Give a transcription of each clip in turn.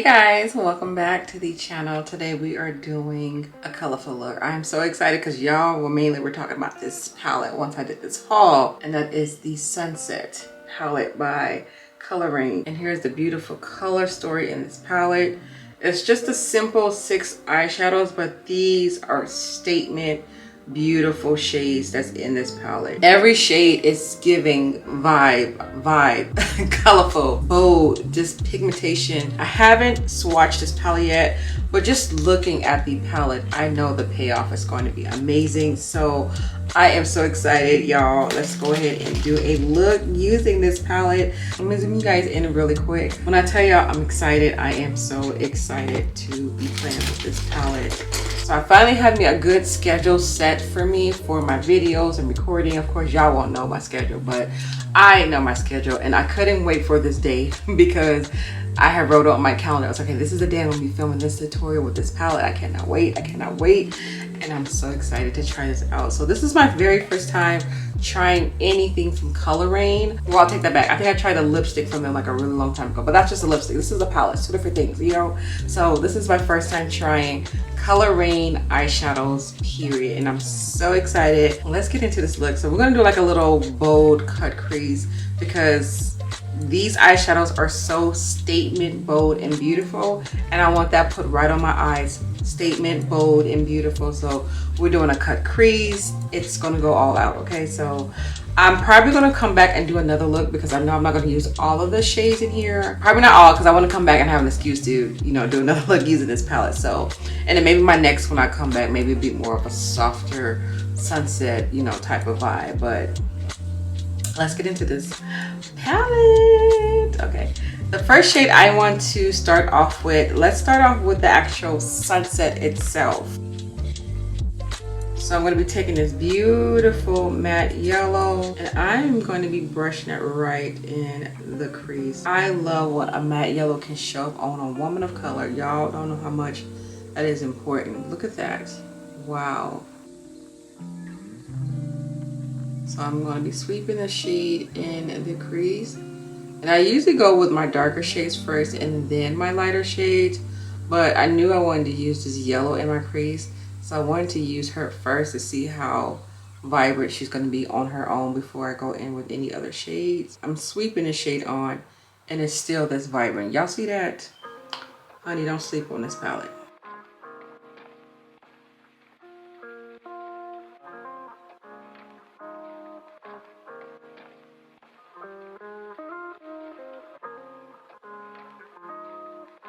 Guys, welcome back to the channel. Today we are doing a colorful look. I'm so excited because y'all we're talking about this palette once I did this haul, and that is the Sunset palette by Raine. And here's the beautiful color story in this palette. It's just a simple 6 eyeshadows, but these are statement beautiful shades that's in this palette. Every shade is giving vibe, colorful, bold, just pigmentation. I haven't swatched this palette yet, but just looking at the palette, I know the payoff is going to be amazing. So I am so excited, y'all. Let's go ahead and do a look using this palette. I'm gonna zoom you guys in really quick. When I tell y'all I'm excited, I am so excited to be playing with this palette. So I finally have me a good schedule set for me for my videos and recording. Of course, y'all won't know my schedule, but I know my schedule, and I couldn't wait for this day because I have wrote on my calendar. I was like, okay, this is the day I'm gonna be filming this tutorial with this palette. I cannot wait. And I'm so excited to try this out. So this is my very first time trying anything from Raine. Well, I'll take that back. I think I tried a lipstick from them like a really long time ago, but that's just a lipstick. This is a palette, 2 different things, you know? So this is my first time trying Raine eyeshadows, period. And I'm so excited. Let's get into this look. So we're gonna do like a little bold cut crease because these eyeshadows are so statement, bold, and beautiful. And I want that put right on my eyes. Statement, bold, and beautiful. So we're doing a cut crease. It's gonna go all out, okay? So I'm probably gonna come back and do another look because I know I'm not gonna use all of the shades in here. Probably not all, because I wanna come back and have an excuse to, you know, do another look using this palette. So, and then maybe my next one I come back, maybe it'd be more of a softer sunset, you know, type of vibe. But let's get into this palette. Okay, the first shade I want to start off with, let's start off with the actual sunset itself. So I'm going to be taking this beautiful matte yellow, and I'm going to be brushing it right in the crease. I love what a matte yellow can show up on a woman of color. Y'all don't know how much that is important. Look at that. Wow. So I'm going to be sweeping the shade in the crease. And I usually go with my darker shades first and then my lighter shades. But I knew I wanted to use this yellow in my crease. So I wanted to use her first to see how vibrant she's going to be on her own before I go in with any other shades. I'm sweeping the shade on and it's still this vibrant. Y'all see that? Honey, don't sleep on this palette.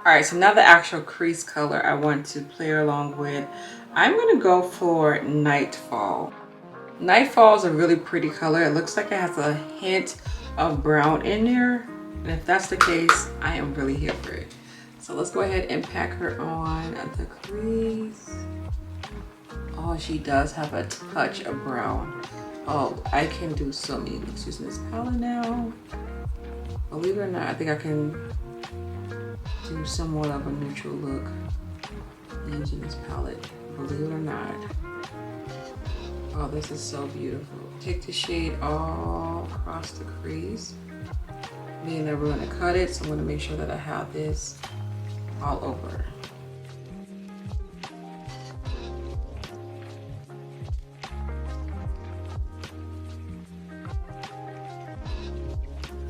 Alright, so now the actual crease color I want to play along with, I'm going to go for Nightfall. Nightfall is a really pretty color. It looks like it has a hint of brown in there. And if that's the case, I am really here for it. So let's go ahead and pack her on the crease. Oh, she does have a touch of brown. Oh, I can do so many looks using this palette now. Believe it or not, I think I can do somewhat of a neutral look using this palette, believe it or not. Oh, this is so beautiful. Take the shade all across the crease, being that we're going to cut it, so I'm going to make sure that I have this all over.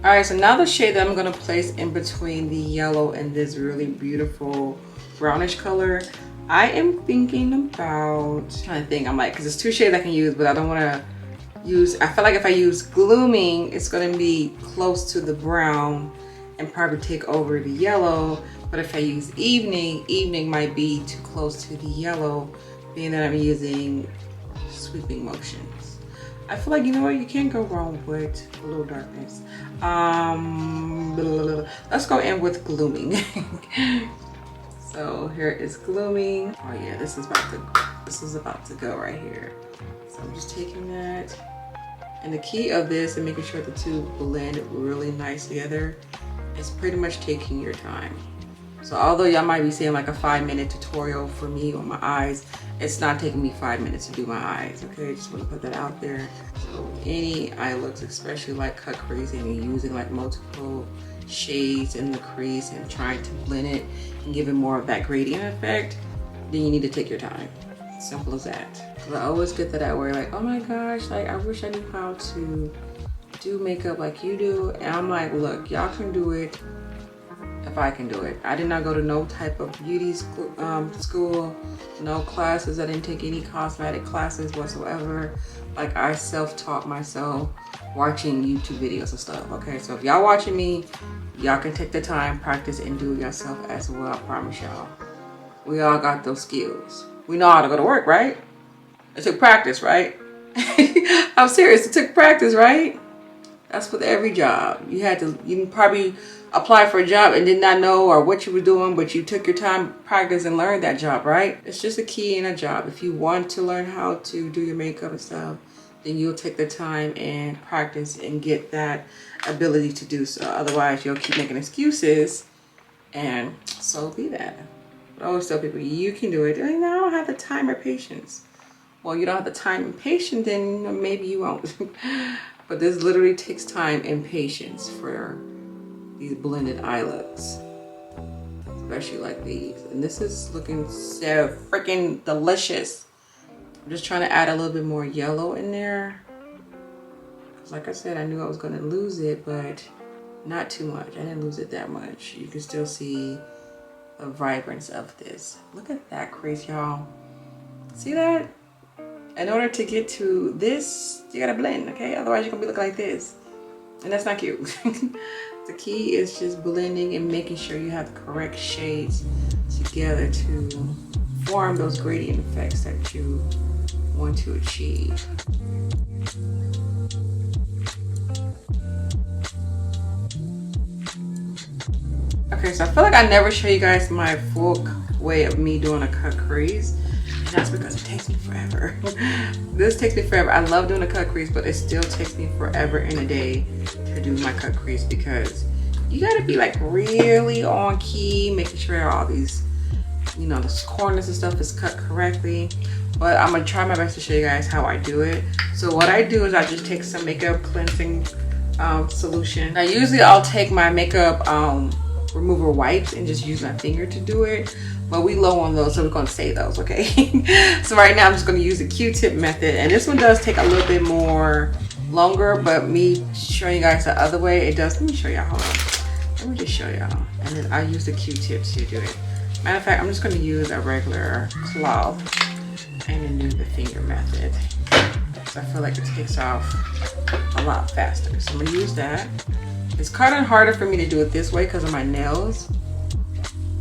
All right, so now the shade that I'm gonna place in between the yellow and this really beautiful brownish color, I am thinking about, I'm like, because there's 2 shades I can use, but I don't wanna use, I feel like if I use Gloaming, it's gonna be close to the brown and probably take over the yellow. But if I use Evening might be too close to the yellow, being that I'm using sweeping motions. I feel like, you know what, you can't go wrong with a little darkness. Let's go in with Gloaming. So here is Gloaming. Oh yeah, this is about to go right here. So I'm just taking that. And the key of this and making sure the 2 blend really nice together is pretty much taking your time. So although y'all might be seeing like a 5-minute tutorial for me on my eyes, it's not taking me 5 minutes to do my eyes, okay? Just want to put that out there. So any eye looks, especially like cut crease and you're using like multiple shades in the crease and trying to blend it and give it more of that gradient effect, then you need to take your time. Simple as that. Cause I always get that where like, oh my gosh, like I wish I knew how to do makeup like you do. And I'm like, look, y'all can do it if I can do it. I did not go to no type of beauty school, no classes. I didn't take any cosmetic classes whatsoever. Like I self-taught myself watching YouTube videos and stuff. Okay, so if y'all watching me, y'all can take the time, practice, and do it yourself as well. I promise y'all. We all got those skills. We know how to go to work, right? It took practice, right? I'm serious, it took practice, right? That's with every job. You probably apply for a job and did not know or what you were doing, but you took your time, practice, and learned that job, right? It's just a key in a job. If you want to learn how to do your makeup and stuff, then you'll take the time and practice and get that ability to do so. Otherwise, you'll keep making excuses, and so be that. I always tell people, you can do it. They're like, no, I don't have the time or patience. Well, you don't have the time and patience, then maybe you won't. But this literally takes time and patience for these blended eye looks, especially like these. And this is looking so freaking delicious. I'm just trying to add a little bit more yellow in there. Like I said, I knew I was gonna lose it, but not too much. I didn't lose it that much. You can still see the vibrance of this. Look at that crease, y'all. See that? In order to get to this, you gotta blend, okay? Otherwise you're gonna be looking like this. And that's not cute. The key is just blending and making sure you have the correct shades together to form those gradient effects that you want to achieve. Okay, so I feel like I never show you guys my full way of me doing a cut crease. And that's because it takes me forever. This takes me forever. I love doing a cut crease, but it still takes me forever in a day to do my cut crease because you gotta be like really on key, making sure all these, you know, the corners and stuff is cut correctly. But I'm gonna try my best to show you guys how I do it. So what I do is I just take some makeup cleansing solution. Now usually I'll take my makeup remover wipes and just use my finger to do it, but we low on those, so we're gonna save those, okay? So right now I'm just gonna use the Q-tip method, and this one does take a little bit more longer, but me showing you guys the other way, it does. Let me show y'all, hold on. Let me just show y'all, and then I use the Q-tip to do it. Matter of fact, I'm just gonna use a regular cloth and then do the finger method. So I feel like it takes off a lot faster. So I'm gonna use that. It's kind of harder for me to do it this way because of my nails.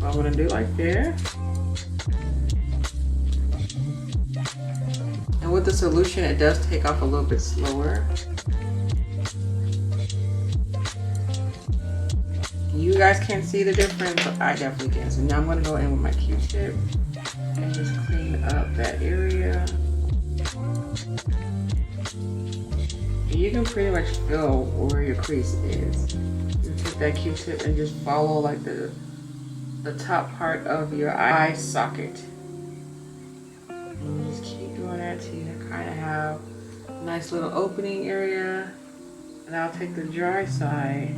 So I'm gonna do it like there. And with the solution, it does take off a little bit slower. You guys can't see the difference, but I definitely can. So now I'm gonna go in with my Q-tip and just clean up that area. You can pretty much feel where your crease is. You take that Q-tip and just follow like the top part of your eye socket. And you just keep doing that till you kind of have a nice little opening area. And I'll take the dry side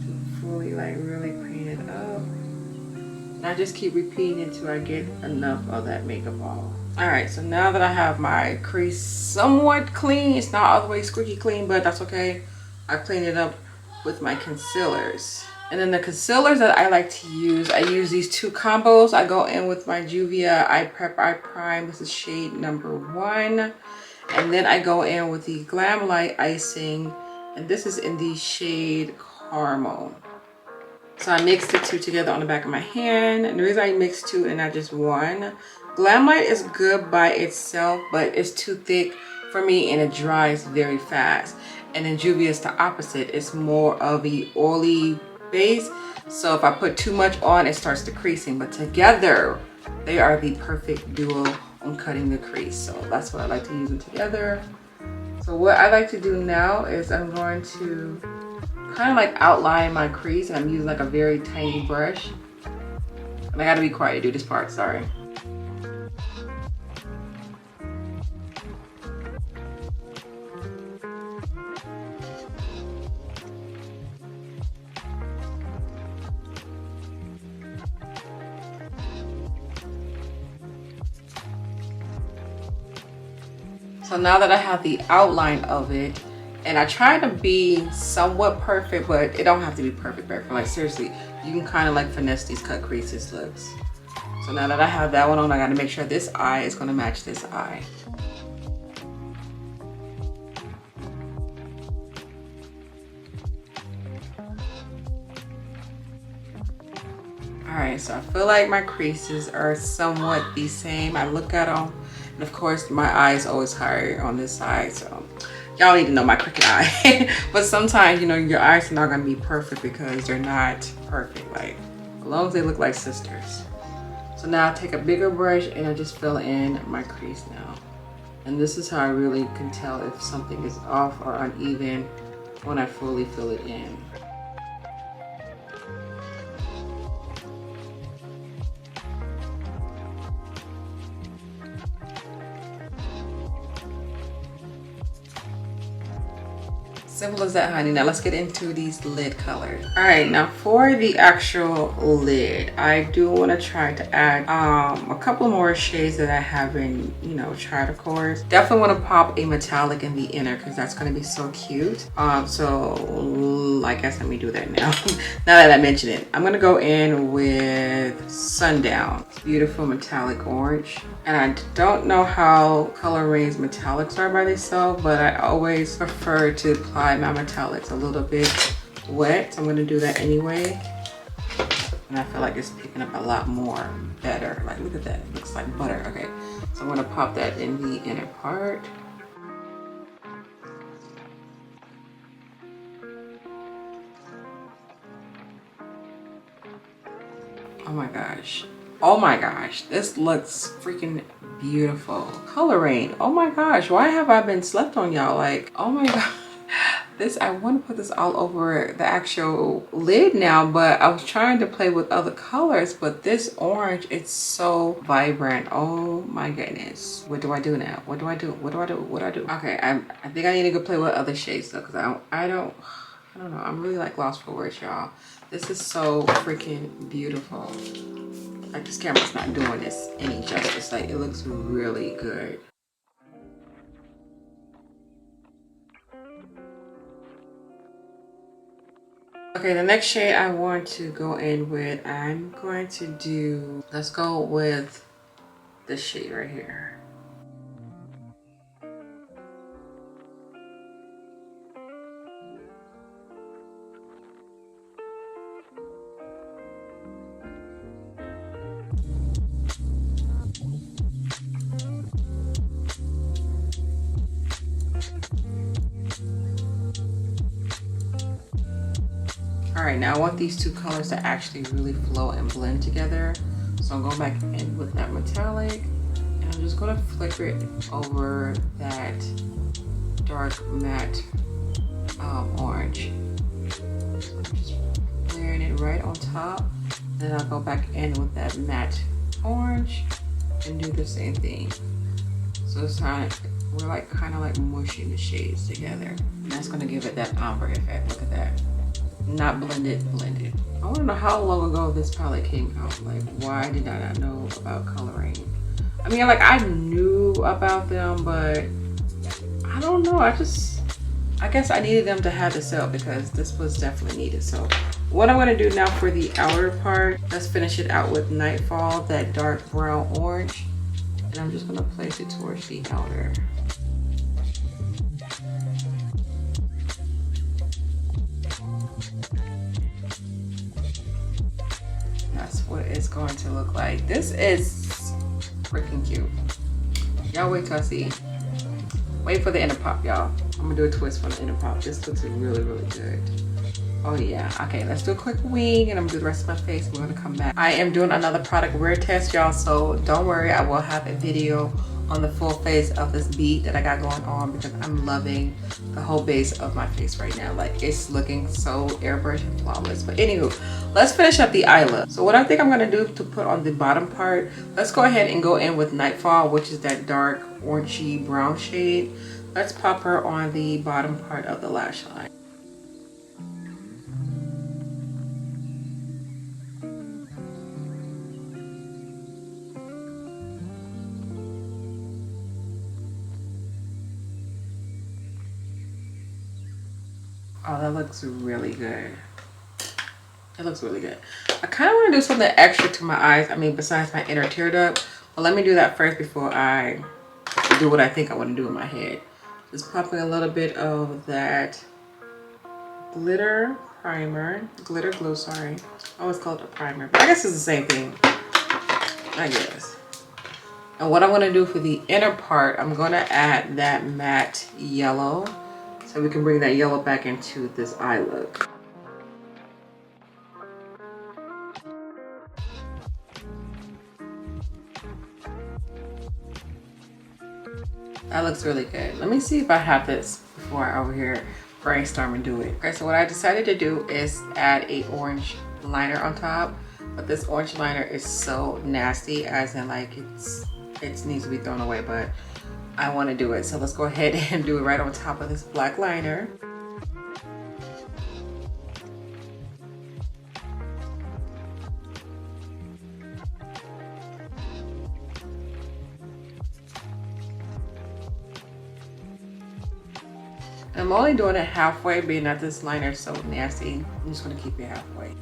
to fully like really clean it up. And I just keep repeating until I get enough of that makeup off. Alright, so now that I have my crease somewhat clean, it's not all the way squeaky clean, but that's okay. I clean it up with my concealers. And then the concealers that I like to use, I use these two combos. I go in with my Juvia Eye Prep Eye Prime. This is shade number 1. And then I go in with the Glam Light Icing. And this is in the shade Caramel. So I mixed the two together on the back of my hand. And the reason I mixed two and not just one, Glam Light is good by itself, but it's too thick for me and it dries very fast. And then Juvia is the opposite. It's more of a oily base. So if I put too much on, it starts decreasing. But together, they are the perfect duo on cutting the crease. So that's what I like to use them together. So what I like to do now is I'm going to kind of like outline my crease. And I'm using like a very tiny brush. And I gotta be quiet to do this part, sorry. So now that I have the outline of it, and I try to be somewhat perfect, but it don't have to be perfect. Like seriously, you can kind of like finesse these cut creases looks. So now that I have that one on, I gotta make sure this eye is gonna match this eye. Alright, so I feel like my creases are somewhat the same. I look at them, and of course my eye is always higher on this side, so y'all need to know my crooked eye. But sometimes, you know, your eyes are not gonna be perfect because they're not perfect, like, as long as they look like sisters. So now I take a bigger brush and I just fill in my crease now. And this is how I really can tell if something is off or uneven when I fully fill it in. Simple as that, honey. Now let's get into these lid colors. All right, now for the actual lid, I do want to try to add a couple more shades that I haven't, you know, tried, of course. Definitely want to pop a metallic in the inner because that's going to be so cute. So I guess let me do that now. Now that I mention it, I'm going to go in with Sundown. It's beautiful metallic orange. And I don't know how Color Raine's metallics are by themselves, but I always prefer to apply my metallics a little bit wet. So I'm gonna do that anyway. And I feel like it's picking up a lot more better. Like, look at that, it looks like butter. Okay, so I'm gonna pop that in the inner part. Oh my gosh. Oh my gosh, this looks freaking beautiful. Color Raine, oh my gosh, why have I been slept on, y'all? Like, oh my god. This, I want to put this all over the actual lid now, but I was trying to play with other colors, but this orange, it's so vibrant. Oh my goodness. What do I do now? What do I do? What do I do? What do I do? Okay, I think I need to go play with other shades though, because I don't know. I'm really like lost for words, y'all. This is so freaking beautiful. Like, this camera's not doing this any justice. Like, it looks really good. Okay, the next shade I want to go in with, I'm going to do, let's go with this shade right here. All right, now I want these two colors to actually really flow and blend together. So I'm going back in with that metallic, and I'm just gonna flicker it over that dark matte orange. So I'm just layering it right on top. Then I'll go back in with that matte orange and do the same thing. So it's kind of, we're like kind of like mushing the shades together. And that's gonna give it that ombre effect. Look at that. Not blended, blended. I want to know how long ago this palette came out. Like, why did I not know about Color Raine? I mean, like, I knew about them, but I don't know. I guess I needed them to have this out because this was definitely needed. So what I'm going to do now for the outer part, let's finish it out with Nightfall, that dark brown orange. And I'm just going to place it towards the outer. That's what it's going to look like. This is freaking cute. Y'all wait till I see. Wait for the inner pop, y'all. I'm gonna do a twist for the inner pop. This looks really, really good. Oh yeah. Okay, let's do a quick wing and I'm gonna do the rest of my face. We're gonna come back. I am doing another product wear test, y'all, so don't worry. I will have a video on the full face of this bead that I got going on because I'm loving the whole base of my face right now. Like, it's looking so airbrush and flawless. But anywho, let's finish up the eye look. So what I think I'm gonna do to put on the bottom part, let's go ahead and go in with Nightfall, which is that dark orangey brown shade. Let's pop her on the bottom part of the lash line. Oh, that looks really good. It looks really good. I kind of want to do something extra to my eyes. I mean, besides my inner tear duct. But let me do that first before I do what I think I want to do in my head. Just popping a little bit of that glitter primer. Glitter glue, sorry. I always call it a primer. But I guess it's the same thing. I guess. And what I'm going to do for the inner part, I'm going to add that matte yellow. So we can bring that yellow back into this eye look. That looks really good. Let me see if I have this before I over here brainstorm and do it. Okay, so what I decided to do is add a orange liner on top. But this orange liner is so nasty, as in like it needs to be thrown away, but I want to do it. So let's go ahead and do it right on top of this black liner. I'm only doing it halfway, being that this liner is so nasty. I'm just going to keep it halfway.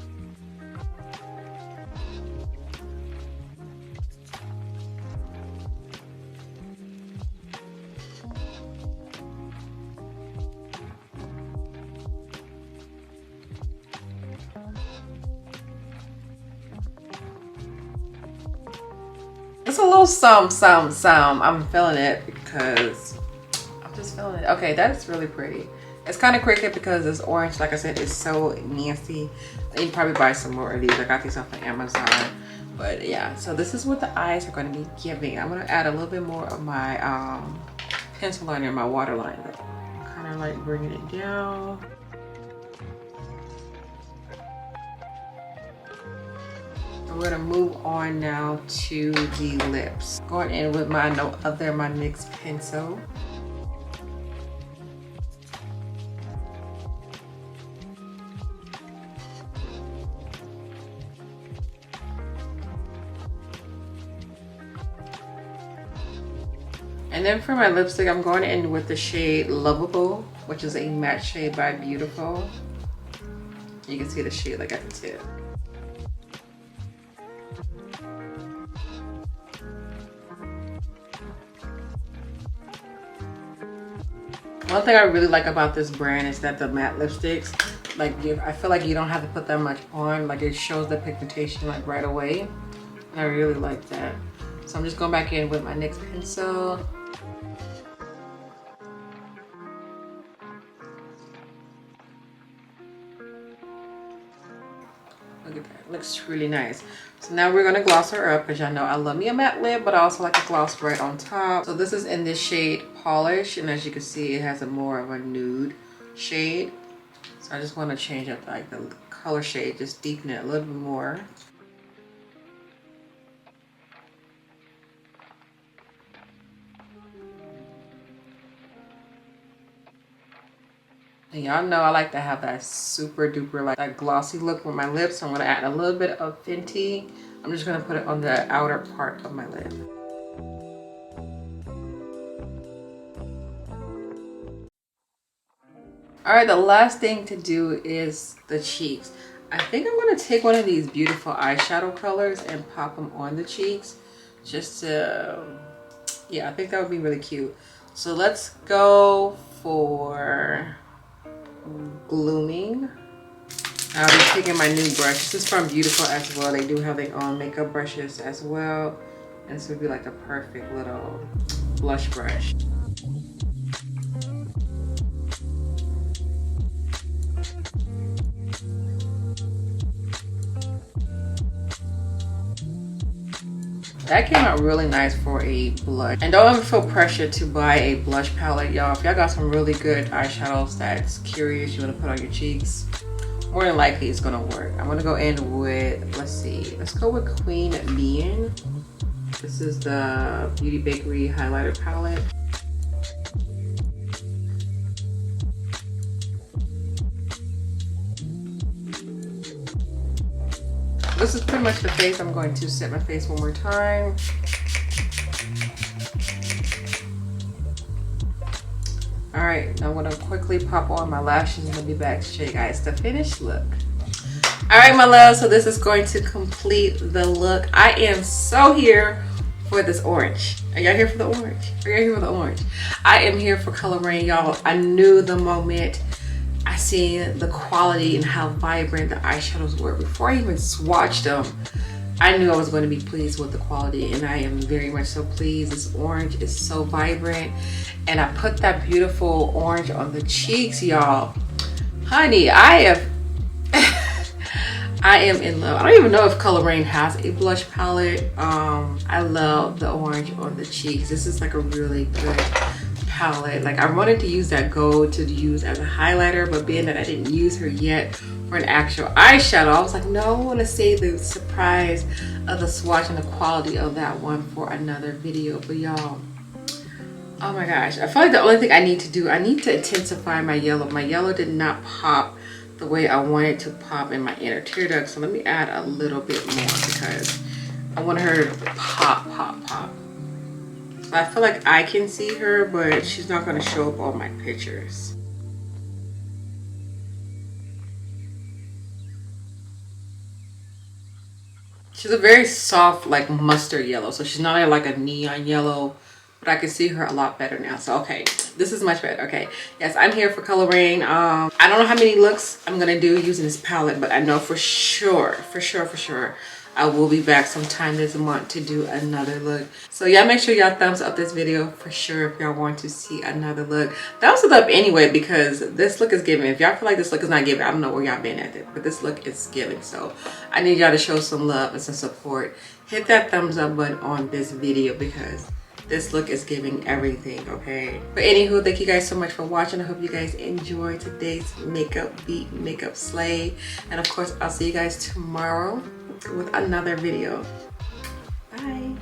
It's a little some. I'm feeling it because I'm just feeling it. Okay, that's really pretty. It's kind of cricket because this orange, like I said, is so nasty. You can probably buy some more of these. I got these off of Amazon. But yeah, so this is what the eyes are going to be giving. I'm going to add a little bit more of my pencil liner, my waterline. Kind of like bringing it down. We're gonna move on now to the lips. Going in with my my NYX pencil. And then for my lipstick, I'm going in with the shade Loveable, which is a matte shade by Beautiful. You can see the shade like at the tip. One thing I really like about this brand is that the matte lipsticks, like I feel like you don't have to put that much on. Like it shows the pigmentation like right away. And I really like that. So I'm just going back in with my NYX pencil. Look at that, looks really nice. So now we're gonna gloss her up, because y'all know I love me a matte lip, but I also like a gloss right on top. So this is in this shade Polish, and as you can see, it has a more of a nude shade. So I just want to change up like the color shade, just deepen it a little bit more. And y'all know I like to have that super duper like that glossy look with my lips. So I'm gonna add a little bit of Fenty. I'm just gonna put it on the outer part of my lip. All right, the last thing to do is the cheeks. I think I'm gonna take one of these beautiful eyeshadow colors and pop them on the cheeks. Just to, yeah, I think that would be really cute. So let's go for Gloaming. I'll be taking my new brush. This is from Beautiful as well. They do have their own makeup brushes as well. And this would be like a perfect little blush brush. That came out really nice for a blush. And don't ever feel pressure to buy a blush palette, y'all. If y'all got some really good eyeshadows that's curious you want to put on your cheeks, more than likely it's gonna work. I'm gonna go in with, let's see, let's go with Queen Bean. This is the Beauty Bakerie highlighter palette. This is pretty much the face. I'm going to set my face one more time. All right, now I'm gonna quickly pop on my lashes and I'll be back to show you guys the finished look. All right, my love, so this is going to complete the look. I am so here for this orange. Are y'all here for the orange? Are y'all here for the orange? I am here for Color Raine, y'all. I knew the moment I seen the quality and how vibrant the eyeshadows were before I even swatched them. I knew I was going to be pleased with the quality, and I am very much so pleased. This orange is so vibrant, and I put that beautiful orange on the cheeks, y'all. Honey, I am in love. I don't even know if Color Raine has a blush palette. I love the orange on the cheeks. This is like a really good palette. Like, I wanted to use that gold to use as a highlighter, but being that I didn't use her yet for an actual eyeshadow, I was like, no, I want to save the surprise of the swatch and the quality of that one for another video. But y'all, oh my gosh, I feel like the only thing I need to do, I need to intensify my yellow. My yellow did not pop the way I wanted to pop in my inner tear duct, so let me add a little bit more because I want her to pop. So I feel like I can see her, but she's not going to show up on my pictures. She's a very soft, like mustard yellow, so she's not like a neon yellow, but I can see her a lot better now. So okay, this is much better. Okay, yes, I'm here for Color Raine. I don't know how many looks I'm gonna do using this palette, but I know for sure I will be back sometime this month to do another look. So y'all make sure y'all thumbs up this video for sure if y'all want to see another look. Thumbs it up anyway, because this look is giving. If y'all feel like this look is not giving, I don't know where y'all been at it, but this look is giving. So I need y'all to show some love and some support. Hit that thumbs up button on this video because this look is giving everything, okay? But anywho, thank you guys so much for watching. I hope you guys enjoyed today's makeup beat, makeup slay. And of course, I'll see you guys tomorrow with another video. Bye.